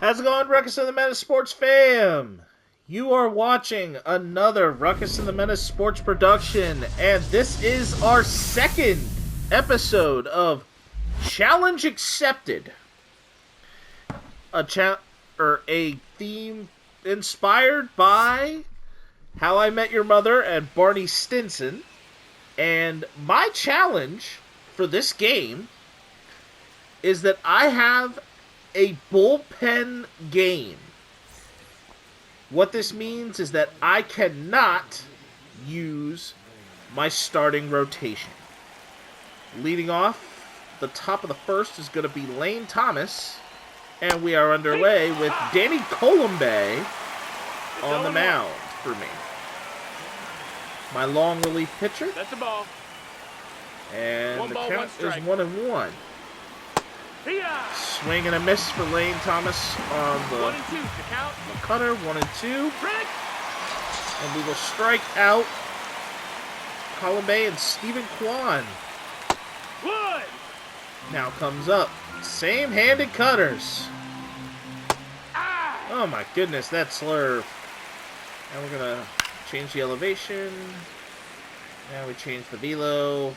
How's it going, Ruckus and the Menace Sports fam? You are watching another Ruckus and the Menace Sports production, and this is our second episode of Challenge Accepted. A theme inspired by How I Met Your Mother and Barney Stinson. And my challenge for this game is that I have a bullpen game. What this means is that I cannot use my starting rotation. Leading off, the top of the first is going to be Lane Thomas, and we are underway with Danny Colombe on the mound for me. My long relief pitcher. That's a ball. And the count is 1-1. Swing and a miss for Lane Thomas on the 1 and 2 to count. Cutter, 1 and 2. And we will strike out Colombe and Stephen Kwan. Wood. Now comes up. Same-handed cutters. Oh my goodness, that slurve. Now we're going to change the elevation. Now we change the velo.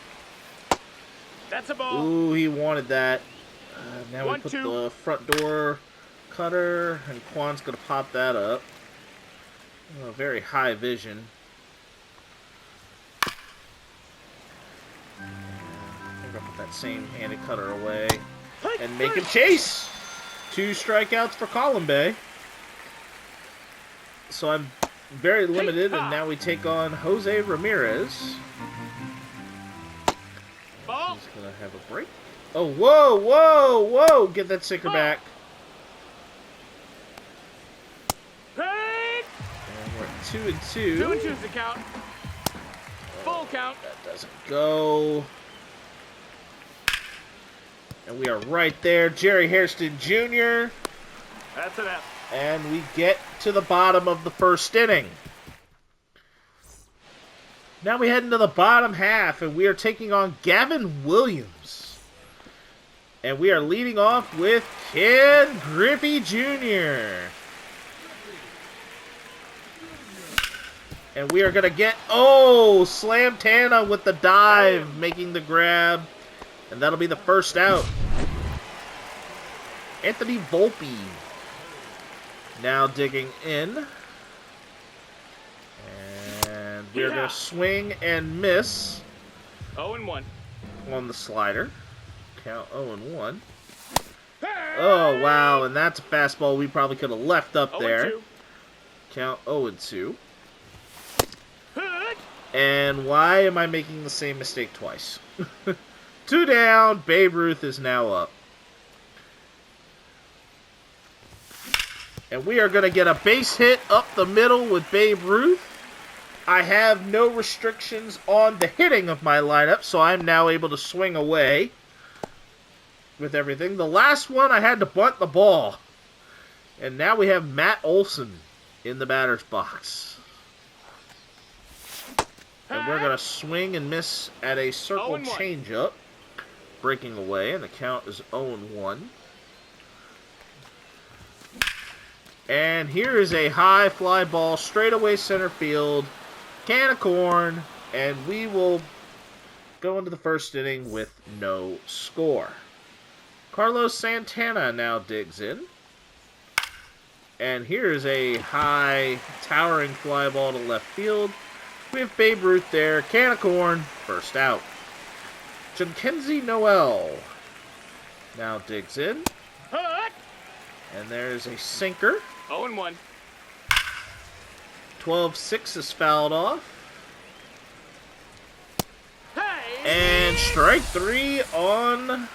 That's a ball. Ooh, he wanted that. Now we put 1-2. the front door cutter, and Quan's going to pop that up. Oh, very high vision. I'm going to put that same-handed cutter away and make him chase. 2 strikeouts for Colombe. So I'm very limited, and now we take on Jose Ramirez. Ball. He's going to have a break. Oh, whoa, whoa, whoa! Get that sinker back. Hey. And we're at 2 and 2. 2 and 2 is the count. Full count. That doesn't go. And we are right there. Jerry Hairston Jr. That's an F. And we get to the bottom of the first inning. Now we head into the bottom half, and we are taking on Gavin Williams. And we are leading off with Ken Griffey Jr. And we are going to get, Slam Tana with the dive, making the grab. And that'll be the first out. Anthony Volpe now digging in. And we're going to swing and miss 0-1 on the slider. Count 0-1. Oh, wow, and that's a fastball we probably could have left up there. 0-2. Count 0-2. And why am I making the same mistake twice? 2 down, Babe Ruth is now up. And we are going to get a base hit up the middle with Babe Ruth. I have no restrictions on the hitting of my lineup, so I'm now able to swing away with everything. The last one, I had to bunt the ball. And now we have Matt Olson in the batter's box. And we're going to swing and miss at a circle changeup. Breaking away, and the count is 0-1. And here is a high fly ball, straightaway center field. Can of corn, and we will go into the first inning with no score. Carlos Santana now digs in. And here's a high, towering fly ball to left field. We have Babe Ruth there. Can of corn, first out. Jackenzie Noel now digs in. And there's a sinker. 0-1. 12-6 is fouled off. Hey. And strike 3 on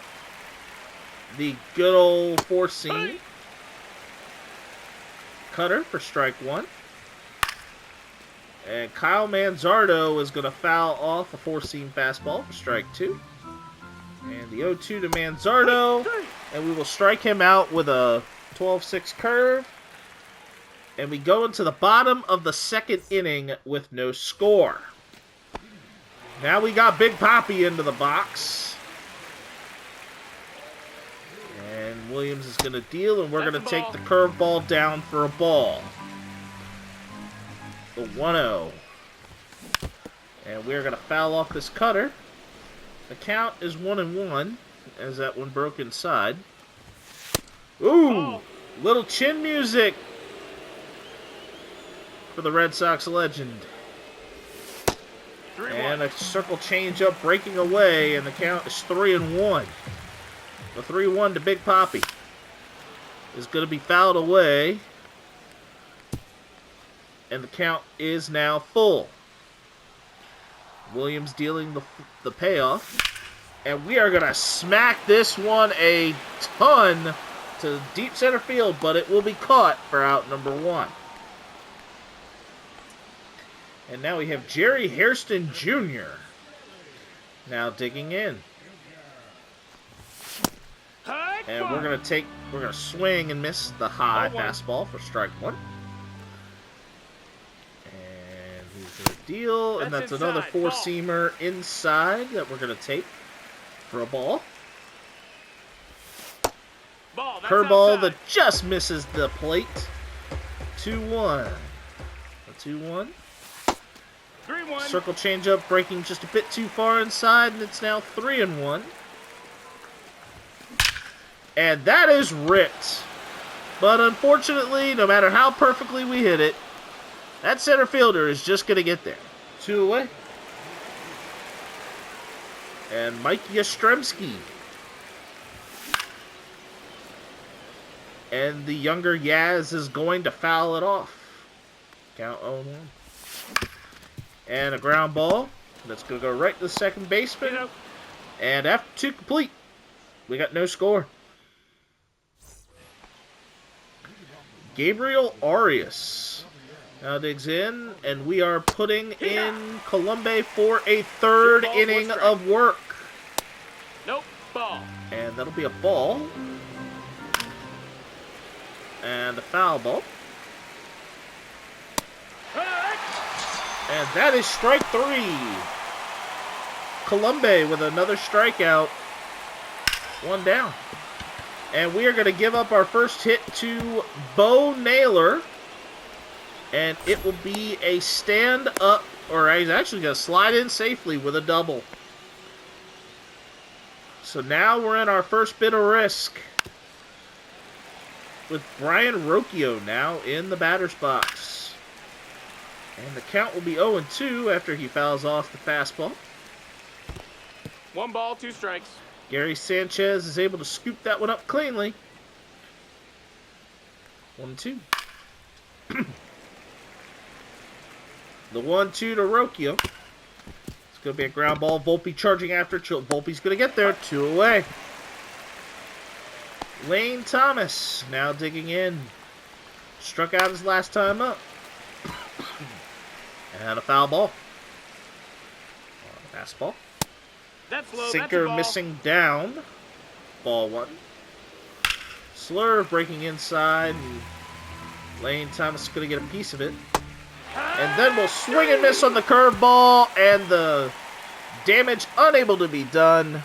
the good old four-seam. Cutter for strike 1. And Kyle Manzardo is going to foul off a four-seam fastball for strike 2. And the 0-2 to Manzardo. And we will strike him out with a 12-6 curve. And we go into the bottom of the second inning with no score. Now we got Big Papi into the box. And Williams is going to deal, and we're That's going to a take ball. the curveball down for a ball. The 1-0. And we're going to foul off this cutter. The count is 1-1 as that one broke inside. Ooh! Ball. Little chin music for the Red Sox legend. 3-1. And a circle changeup breaking away, and the count is 3-1. The 3-1 to Big Papi is going to be fouled away, and the count is now full. Williams dealing the payoff, and we are going to smack this one a ton to deep center field, but it will be caught for out number 1. And now we have Jerry Hairston Jr. now digging in. And we're going to swing and miss the high fastball for strike 1. And he's going to deal, and that's another four-seamer inside that we're going to take for a ball. Curveball that just misses the plate. 2-1. A 2-1. 3-1. Circle changeup breaking just a bit too far inside, and it's now 3-1. And that is ripped. But unfortunately, no matter how perfectly we hit it, that center fielder is just going to get there. 2 away. And Mike Yastrzemski. And the younger Yaz is going to foul it off. Count 0-1. And a ground ball. That's going to go right to the second baseman. And after 2 complete, we got no score. Gabriel Arias now digs in, and we are putting in Colombe for a third inning of work. Nope, ball. And that'll be a ball. And a foul ball. And that is strike 3. Colombe with another strikeout. 1 down. And we are going to give up our first hit to Bo Naylor. And it will be a stand-up, or he's actually going to slide in safely with a double. So now we're in our first bit of risk, with Brian Rocchio now in the batter's box. And the count will be 0-2 after he fouls off the fastball. 1 ball, 2 strikes. Gary Sanchez is able to scoop that one up cleanly. 1-2. The 1-2 to Rocchio. It's going to be a ground ball. Volpe charging after. Volpe's going to get there. 2 away. Lane Thomas now digging in. Struck out his last time up. And a foul ball. Fastball. That's low. Sinker That's missing down. Ball 1. Slurve breaking inside. And Lane Thomas is going to get a piece of it. And then we'll swing and miss on the curveball. And the damage unable to be done.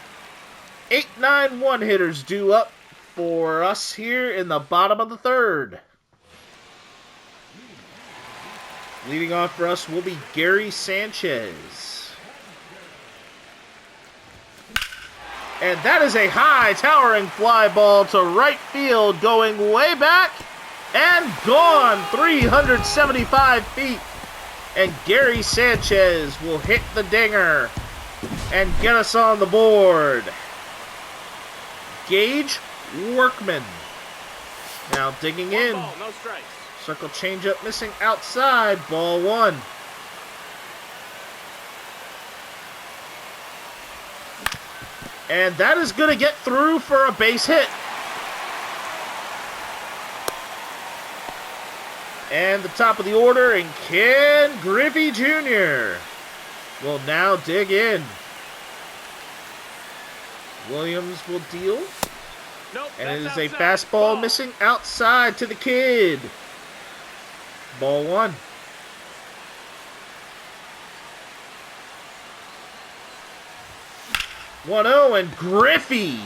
8-9 one-hitters due up for us here in the bottom of the 3rd. Leading off for us will be Gary Sanchez. And that is a high towering fly ball to right field, going way back and gone 375 feet. And Gary Sanchez will hit the dinger and get us on the board. Gage Workman now digging in. Ball, no strikes. Circle changeup missing outside. Ball 1. And that is going to get through for a base hit. And the top of the order, and Ken Griffey Jr. will now dig in. Williams will deal. Nope, And it is that's a outside. fastball Ball. missing outside to the kid. Ball 1. One 0 and Griffey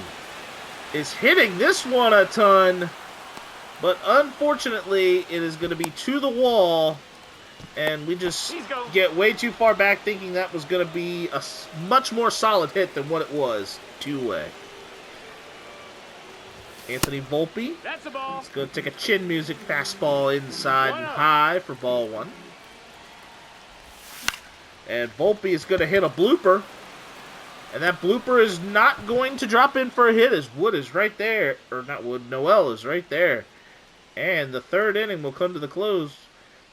is hitting this one a ton, but unfortunately it is going to be to the wall, and we just get way too far back thinking that was going to be a much more solid hit than what it was. Two-way. Anthony Volpe. That's a ball. Let's go take a chin music fastball inside and high for ball one. And Volpe is going to hit a blooper. And that blooper is not going to drop in for a hit as Wood is right there. Or not Wood, Noel is right there. And the third inning will come to the close.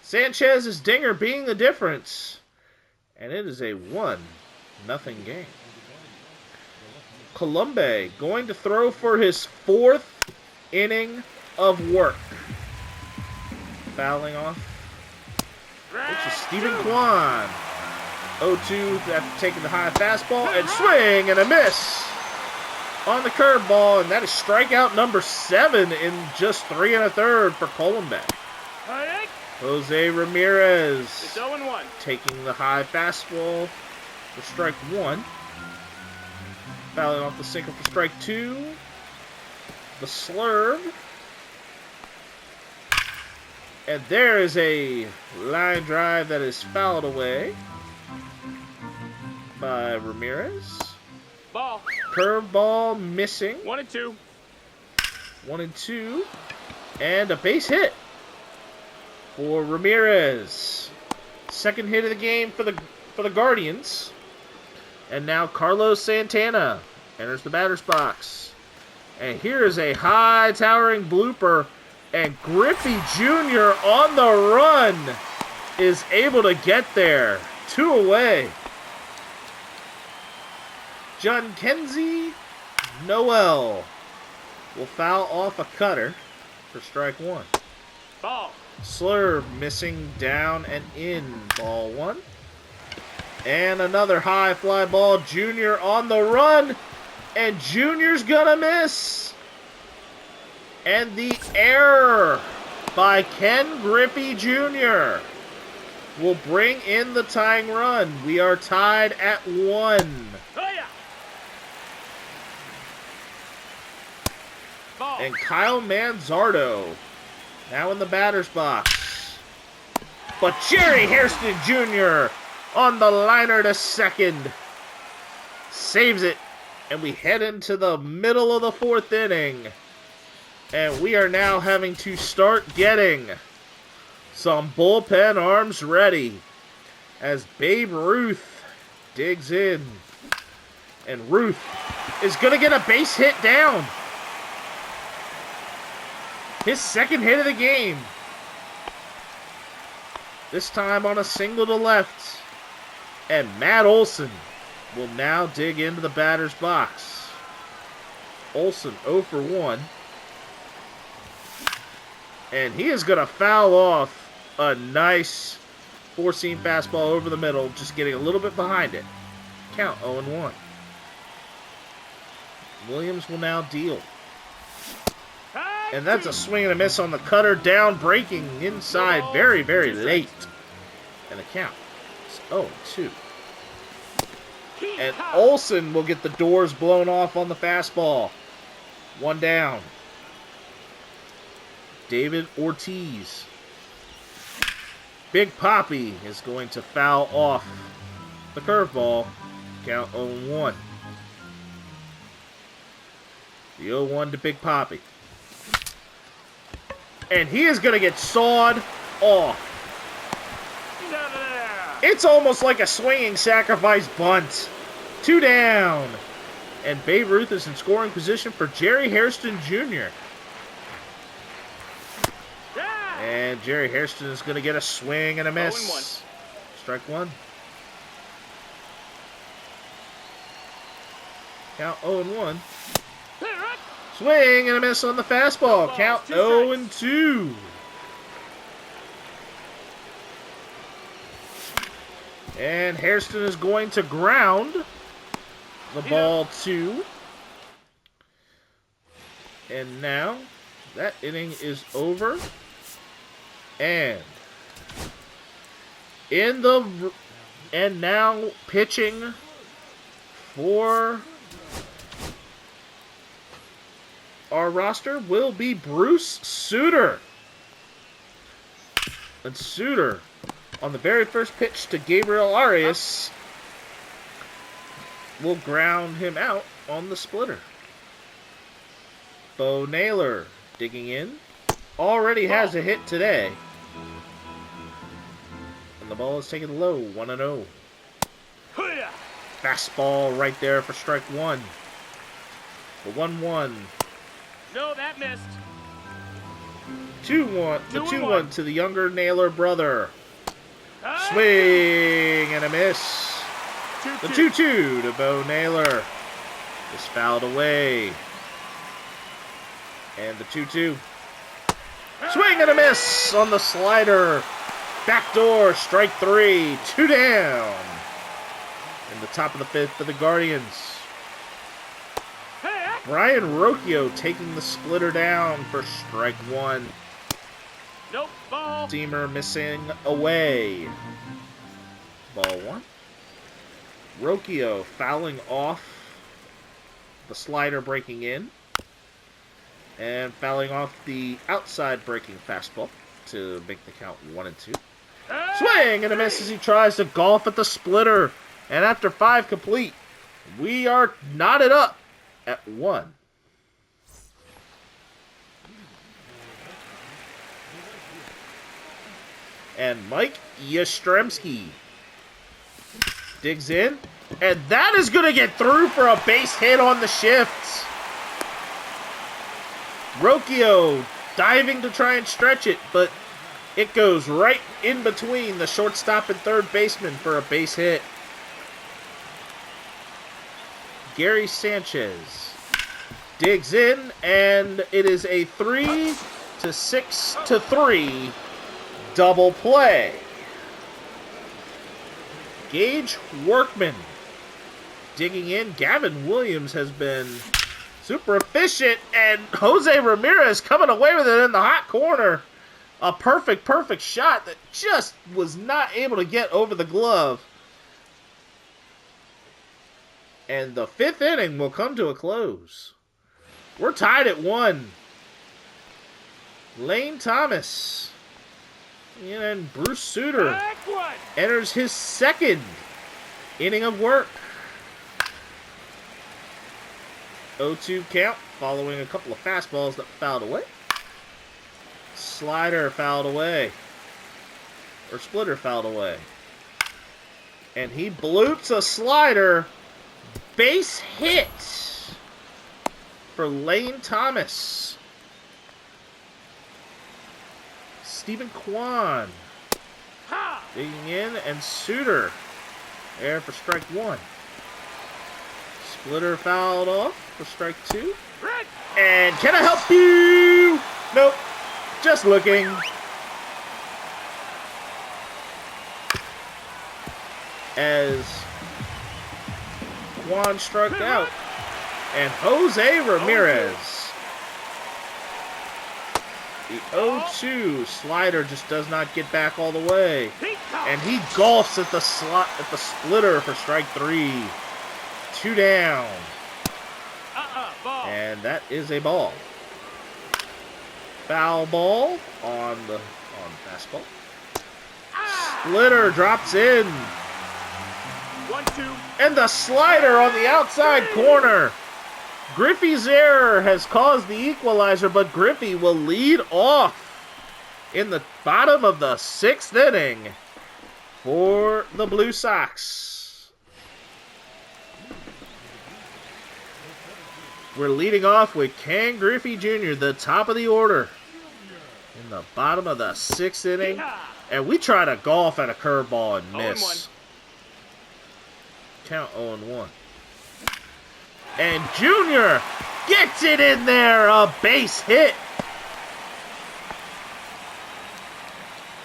Sanchez's dinger being the difference. And it is a 1-0 game. Colombe going to throw for his 4th inning of work. Fouling off. Which is Stephen Kwan. 0-2 after taking the high fastball, and swing and a miss on the curveball, and that is strikeout number 7 in just 3 1/3 for Colombe. Jose Ramirez It's 0-1. taking the high fastball for strike 1. Fouling off the sinker for strike 2. The slurve. And there is a line drive that is fouled away by Ramirez. Ball. Curveball missing. 1-2. 1-2. And a base hit for Ramirez. Second hit of the game for the Guardians. And now Carlos Santana enters the batter's box. And here is a high towering blooper. And Griffey Jr. on the run is able to get there. 2 away. John Kenzie Noel will foul off a cutter for strike 1. Ball. Slurve missing down and in. Ball 1. And another high fly ball. Junior on the run. And Junior's gonna miss. And the error by Ken Griffey Jr. will bring in the tying run. We are tied at 1. Oh, yeah. Ball. And Kyle Manzardo now in the batter's box. But Jerry Hairston Jr. on the liner to second. Saves it. And we head into the middle of the 4th inning. And we are now having to start getting some bullpen arms ready as Babe Ruth digs in. And Ruth is going to get a base hit down. His second hit of the game. This time on a single to left. And Matt Olson will now dig into the batter's box. Olson 0 for 1. And he is going to foul off a nice 4-seam fastball over the middle, just getting a little bit behind it. Count 0-1. Williams will now deal. And that's a swing and a miss on the cutter, down, breaking inside very, very late. And the count is 0-2. And Olson will get the doors blown off on the fastball. 1 down. David Ortiz. Big Papi is going to foul off the curveball. Count 0-1. The 0-1 to Big Papi. And he is going to get sawed off. It's almost like a swinging sacrifice bunt. 2 down. And Babe Ruth is in scoring position for Jerry Hairston Jr. And Jerry Hairston is going to get a swing and a miss. 0-1. Strike 1. Count 0-1. Swing and a miss on the fastball. Count 0-2. And Hairston is going to ground the ball 2. And now that inning is over. And now pitching for our roster will be Bruce Sutter. And Sutter, on the very first pitch to Gabriel Arias, will ground him out on the splitter. Bo Naylor digging in. Already has a hit today. And the ball is taken low, 1-0. Fastball right there for strike one. The 1-1. No, that missed. 2-1. The 2-1 to the younger Naylor brother. Ah! Swing and a miss. 2-2. The 2-2 to Bo Naylor. Is fouled away. And the 2-2. Swing and a miss on the slider. Backdoor, strike three. 2 down. In the top of the fifth for the Guardians. Brian Rocchio taking the splitter down for strike one. Nope, ball. Seamer missing away. Ball one. Rocchio fouling off the slider breaking in. And fouling off the outside breaking fastball to make the count 1-2. Swing and a miss as he tries to golf at the splitter. And after 5 complete, we are knotted up at 1. And Mike Yastrzemski digs in. And that is going to get through for a base hit on the shift. Rocchio diving to try and stretch it, but it goes right in between the shortstop and third baseman for a base hit. Gary Sanchez digs in, and it is a 3-6-3 double play. Gage Workman digging in. Gavin Williams has been super efficient, and Jose Ramirez coming away with it in the hot corner. A perfect shot that just was not able to get over the glove. And the 5th inning will come to a close. We're tied at 1. Lane Thomas and Bruce Sutter enters his 2nd inning of work. 0-2 count following a couple of fastballs that fouled away. Slider fouled away. Or splitter fouled away. And he bloops a slider. Base hit for Lane Thomas. Stephen Kwan digging in, and Sutter there for strike one. Splitter fouled off for strike two. And can I help you? Nope. Just looking. As Juan struck out. And Jose Ramirez. The 0-2 slider just does not get back all the way. And he golfs at the splitter for strike three. 2 down. And that is a ball. Foul ball on fastball. Splitter drops in. 1-2. And the slider on the outside corner. Griffey's error has caused the equalizer, but Griffey will lead off in the bottom of the 6th inning for the Blue Sox. We're leading off with Ken Griffey Jr., the top of the order, in the bottom of the 6th inning. And we try to golf at a curveball and miss. 0-1. Count 0-1. And Junior gets it in there, a base hit.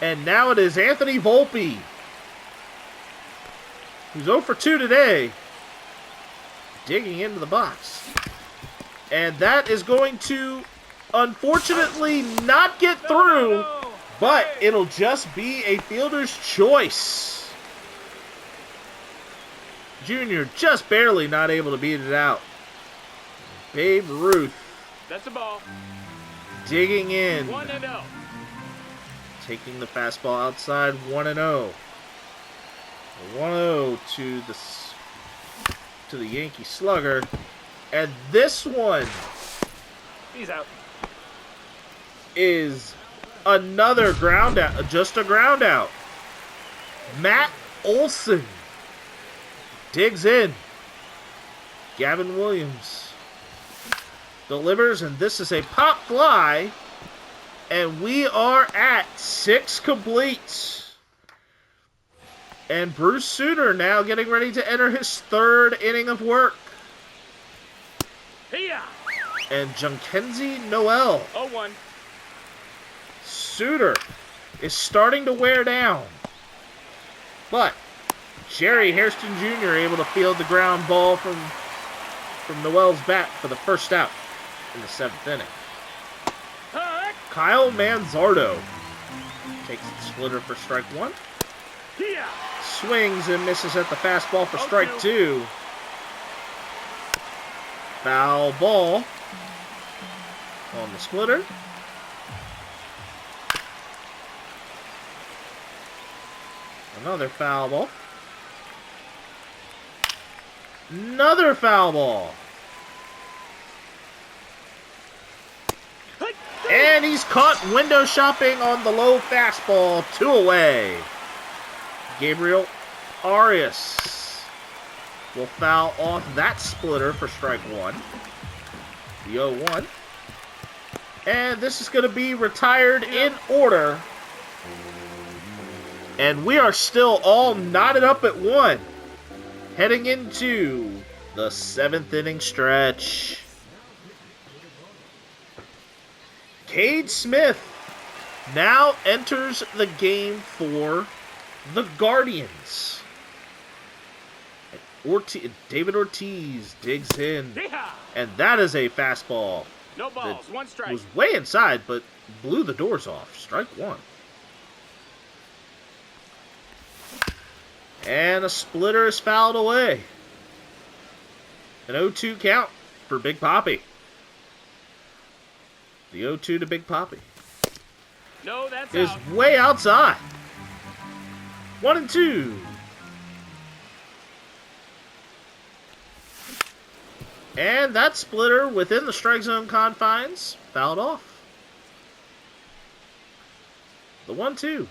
And now it is Anthony Volpe, who's 0 for 2 today, digging into the box. And that is going to, unfortunately, not get through, but it'll just be a fielder's choice. Junior just barely not able to beat it out. Babe Ruth That's a ball. Digging in. 1-0. Taking the fastball outside. 1-0. 1-0 to the Yankee slugger. And this one He's out. is another ground out. Just a ground out. Matt Olson digs in. Gavin Williams delivers, and this is a pop fly. And we are at 6 completes. And Bruce Sutter now getting ready to enter his 3rd inning of work. Here. And Junkenzie Noel. 0-1. Sutter is starting to wear down. But Jerry Hairston Jr. able to field the ground ball from Noel's bat for the first out in the 7th inning. Kyle Manzardo takes the splitter for strike 1. Here. Swings and misses at the fastball for strike 2. Foul ball on the splitter. Another foul ball. Another foul ball. And he's caught window shopping on the low fastball. 2 away. Gabriel Arias will foul off that splitter for strike 1. The 0-1. And this is going to be retired in order. And we are still all knotted up at 1. Heading into the 7th inning stretch. Cade Smith now enters the game for the Guardians. David Ortiz digs in. And that is a fastball. No balls, 1 strike. Was way inside, but blew the doors off. Strike 1. And a splitter is fouled away. An 0-2 count for Big Papi. The 0-2 to Big Papi. No, that's is out. Way outside. 1-2. And that splitter within the strike zone confines fouled off. The 1-2.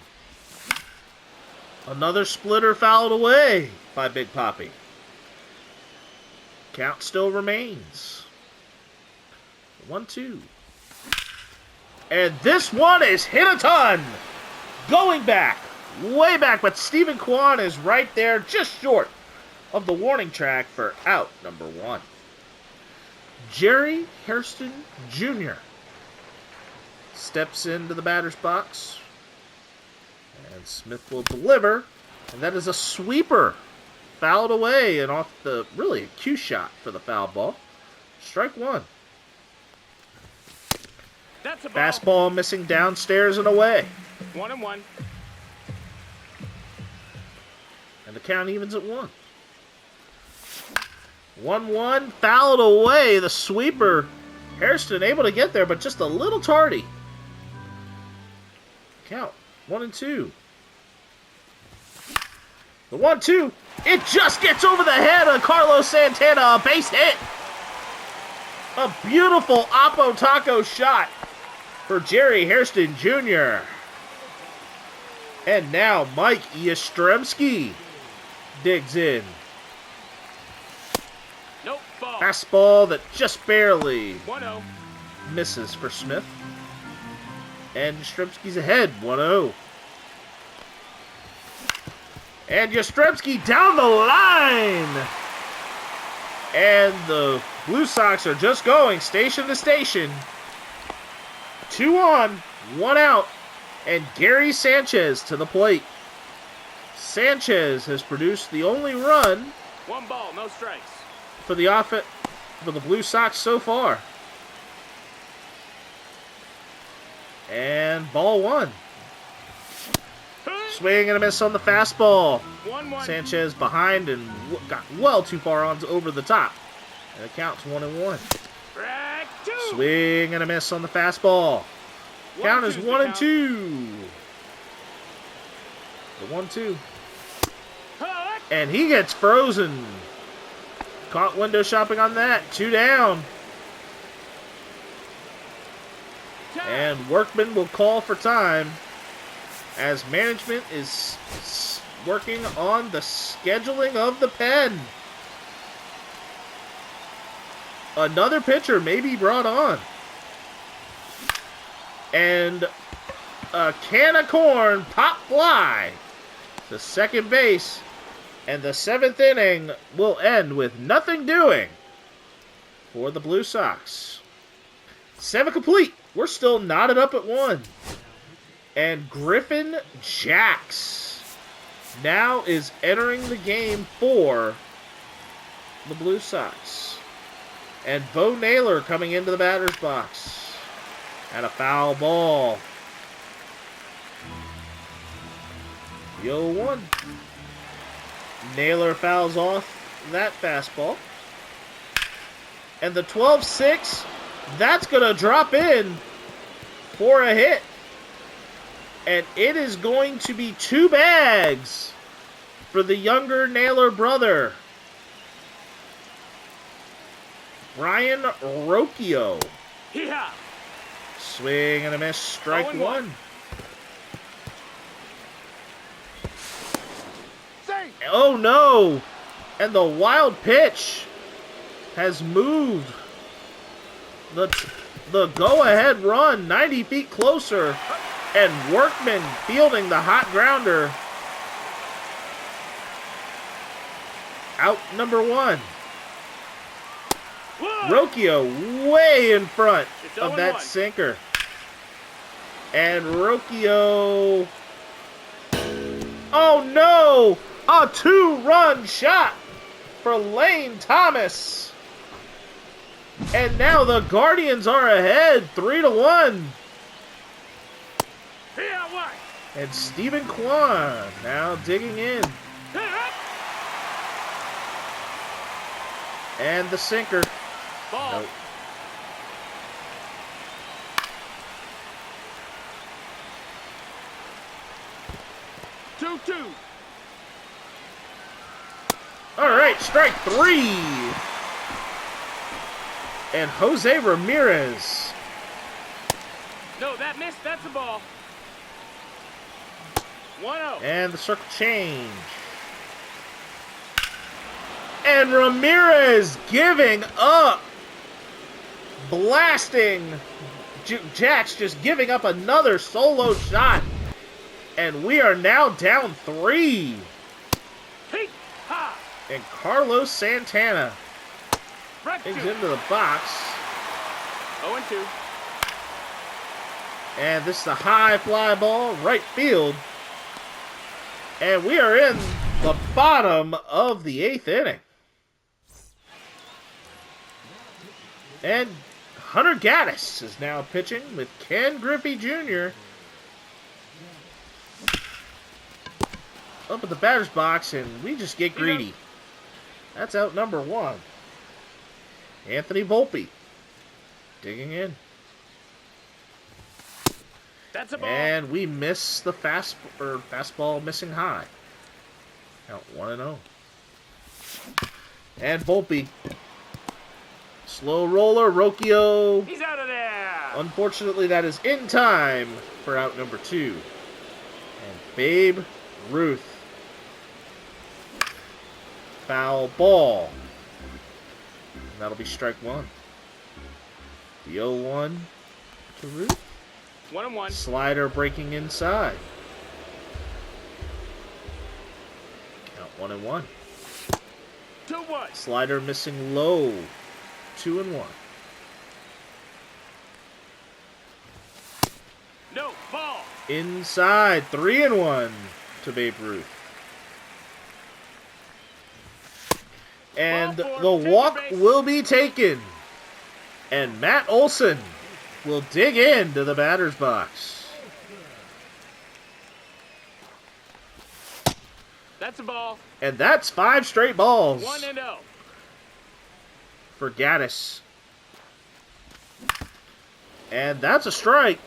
Another splitter fouled away by Big Papi. Count still remains. 1-2. And this one is hit a ton. Going back, way back, but Stephen Kwan is right there, just short of the warning track for out number 1. Jerry Hairston Jr. steps into the batter's box. And Smith will deliver. And that is a sweeper. Fouled away and off the, really, a cue shot for the foul ball. Strike 1. That's a ball. Fastball missing downstairs and away. 1-1. And the count evens at 1. 1-1, fouled away. The sweeper. Hairston able to get there, but just a little tardy. Count 1-2. The 1-2. It just gets over the head of Carlos Santana. A base hit. A beautiful Oppo Taco shot for Jerry Hairston Jr. And now Mike Yastrzemski digs in. Nope, ball. Fastball that just barely 1-0. misses for Smith. And Yastrzemski's ahead, 1-0. And Yastrzemski down the line. And the Blue Sox are just going station to station. 2 on, 1 out. And Gary Sanchez to the plate. Sanchez has produced the only run 1 ball, no strikes. for the Blue Sox so far. And ball 1. Swing and a miss on the fastball. 1-1. Sanchez behind and got well too far on over the top. And it counts 1-1. Strike 2. Swing and a miss on the fastball. Count is 1 and 2. The 1-2. And he gets frozen. Caught window shopping on that. 2 down. And Workman will call for time as management is working on the scheduling of the pen. Another pitcher may be brought on. And a can of corn pop fly to second base. And the 7th inning will end with nothing doing for the Blue Sox. 7 complete. We're still knotted up at 1. And Griffin Jax now is entering the game for the Blue Sox. And Bo Naylor coming into the batter's box. And a foul ball. The 0-1. Naylor fouls off that fastball. And the 12-6, that's going to drop in for a hit. And it is going to be 2 bags for the younger Naylor brother, Brian Rocchio. Hee-haw. Swing and a miss, strike 1. Oh no! And the wild pitch has moved the go-ahead run 90 feet closer. And Workman fielding the hot grounder. Out number 1. Rocchio way in front of that sinker. And Rocchio... Oh no! A 2-run shot for Lane Thomas. And now the Guardians are ahead 3-1. And Stephen Kwan now digging in. And the sinker. Ball. Nope. Two. All right, strike 3. And Jose Ramirez. No, that missed. That's a ball. 1-0. And the circle change. And Ramirez giving up. Blasting. Jax just giving up another solo shot. And we are now down 3. And Carlos Santana is into the box. 0-2. And this is a high fly ball, right field. And we are in the bottom of the 8th inning. And Hunter Gaddis is now pitching with Ken Griffey Jr. up at the batter's box, and we just get greedy. That's out number 1. Anthony Volpe digging in. That's a ball. And we miss the fastball missing high. Count 1-0. And Volpe. Slow roller, Rocchio. He's out of there. Unfortunately, that is in time for out number 2. And Babe Ruth. Foul ball. And that'll be strike 1. The 0-1 to Ruth. 1-1. Slider breaking inside. Count 1-1. 2-1. Slider missing low. 2-1. No, ball. Inside. 3-1 to Babe Ruth. And the walk will be taken. And Matt Olson will dig into the batter's box. That's a ball. And that's 5 straight balls 1-0. for Gaddis. And that's a strike.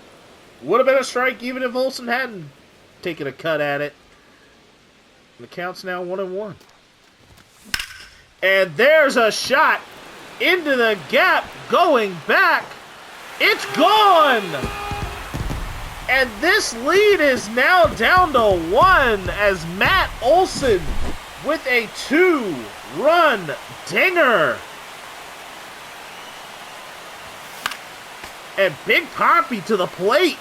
Would have been a strike even if Olsen hadn't taken a cut at it. The count's now 1-1. And there's a shot into the gap, going back. It's gone! And this lead is now down to 1 as Matt Olsen with a 2-run dinger. And Big Poppy to the plate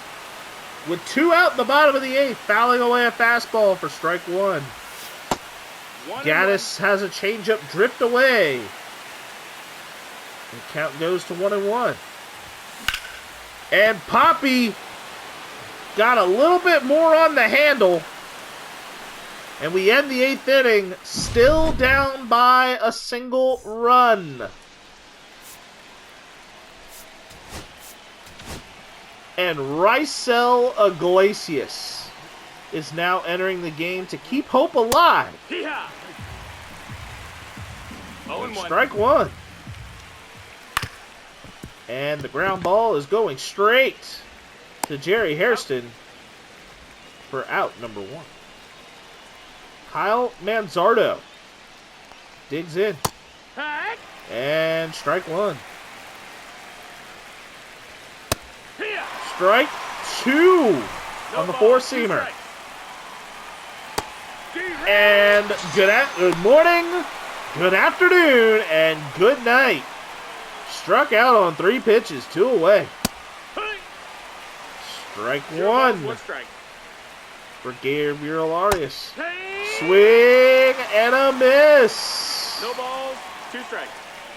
with 2 out in the bottom of the 8th, fouling away a fastball for strike 1. Gaddis has a changeup drift away. The count goes to 1-1. And Poppy got a little bit more on the handle. And we end the 8th inning still down by a single run. And Rysel Iglesias is now entering the game to keep hope alive. Yeehaw! 0-1. Strike 1. And the ground ball is going straight to Jerry Hairston for out number 1. Kyle Manzardo digs in. Hack! And strike 1. Here! Strike 2 on the four-seamer. And good morning, good afternoon, and good night. Struck out on 3 pitches, 2 away. Strike 1 1 strike. for Gabriel Arias. Swing and a miss. No balls, 2 strikes.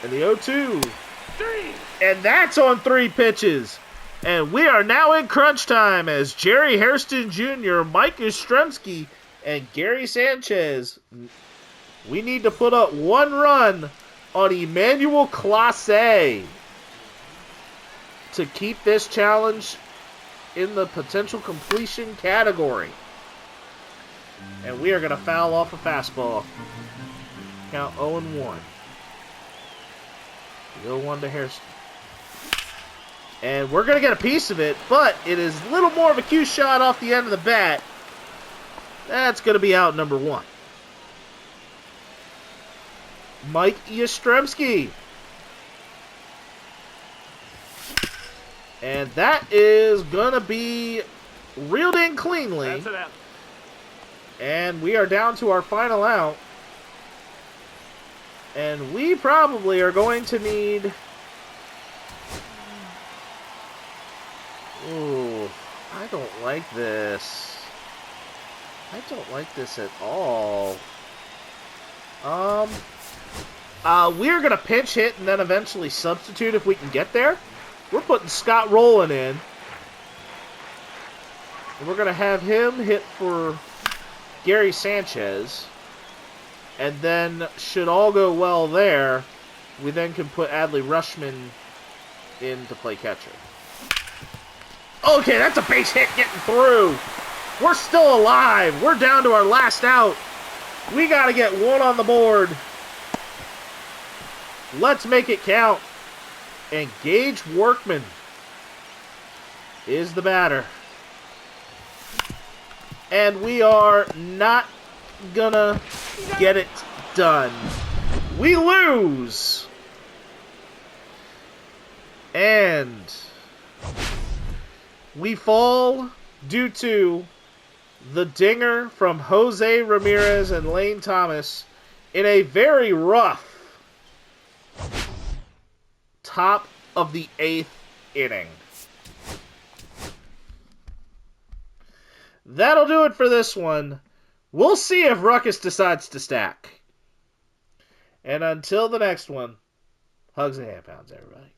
And the 0-2. 3. And that's on 3 pitches. And we are now in crunch time as Jerry Hairston Jr., Mike Yastrzemski, and Gary Sanchez. We need to put up 1 run on Emmanuel Clase to keep this challenge in the potential completion category. And we are going to foul off a fastball. Count 0-1. 0-1 to Hairston. And we're going to get a piece of it, but it is a little more of a cue shot off the end of the bat. That's going to be out number 1. Mike Yastrzemski. And that is going to be reeled in cleanly. That's it out. And we are down to our final out. And we probably are going to need... Ooh, I don't like this. I don't like this at all. We're going to pinch hit and then eventually substitute if we can get there. We're putting Scott Rowland in. And we're going to have him hit for Gary Sanchez. And then, should all go well there, we then can put Adley Rushman in to play catcher. Okay, that's a base hit getting through. We're still alive. We're down to our last out. We got to get 1 on the board. Let's make it count. And Gage Workman is the batter. And we are not gonna get it done. We lose. And we fall due to the dinger from Jose Ramirez and Lane Thomas in a very rough top of the 8th inning. That'll do it for this one. We'll see if Ruckus decides to stack. And until the next one, hugs and hand pounds, everybody.